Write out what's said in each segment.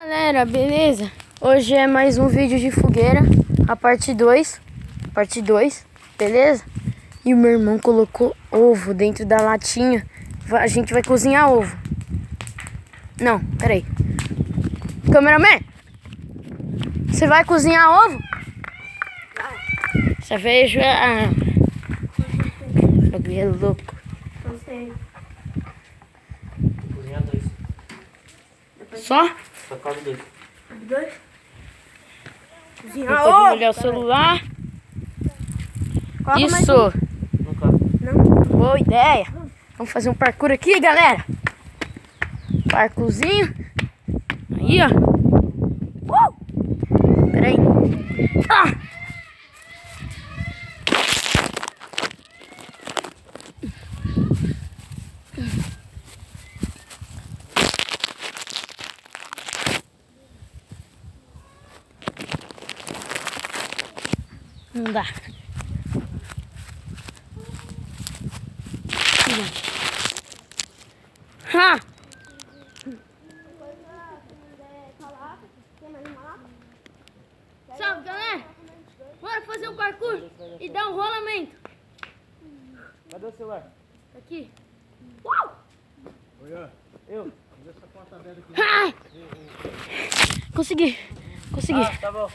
Galera, beleza? Hoje é mais um vídeo de fogueira, a parte 2, beleza? E o meu irmão colocou ovo dentro da latinha. A gente vai cozinhar ovo. Não, peraí. Cameraman, você vai cozinhar ovo? Você vejo a... O bagulho é louco. Gostei. Cozinhar dois. Só? Só cabe dois. Dois? Não Cozinhar pode ovo. molhar o celular. Coloca mais Isso. Não cabe. Não. Boa ideia. Vamos fazer um parkour aqui, galera. Parkourzinho. Aí, ó. Peraí. Ah! Não dá. Ha! Salve, galera! Bora fazer um parkour e dar um rolamento. Cadê o celular? Tá aqui. Eu? Ai! Consegui. Consegui. Tá bom.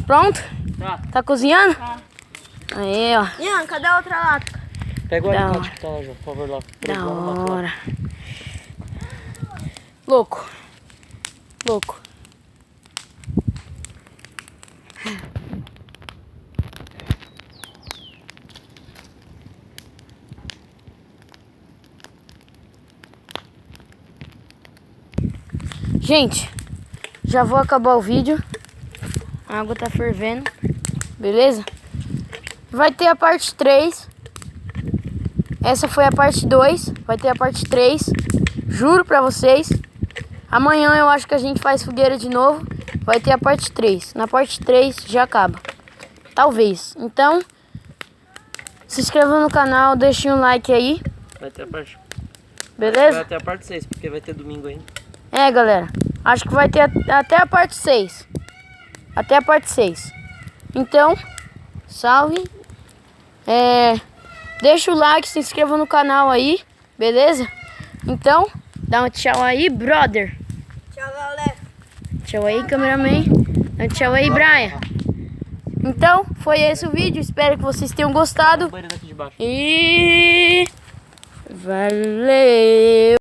Pronto? Tá. Tá cozinhando? Tá. Aí, ó. Ian, cadê a outra lata? Pega o Da alicate que tá lá, João, por favor, lá. Da Lá no mato, lá. hora. Louco. Louco. Gente, já vou acabar o vídeo. A água tá fervendo. Beleza? Vai ter a parte 3. Essa foi a parte 2. Vai ter a parte 3. Juro pra vocês. Amanhã eu acho que a gente faz fogueira de novo. Vai ter a parte 3. Na parte 3 já acaba. Talvez. Então, se inscreva no canal. Deixem um like aí. Vai ter a parte... Beleza? Vai ter a parte 6, porque vai ter domingo ainda. É, galera. Acho que vai ter até a parte 6. Até a parte 6. Então, salve. Deixa o like, se inscreva no canal aí. Beleza? Então, dá um tchau aí, brother. Tchau, galera. Tchau aí, cameraman. Dá um tchau aí, Brian. Então, foi esse o vídeo. Espero que vocês tenham gostado. O banheiro daqui de baixo. E... valeu!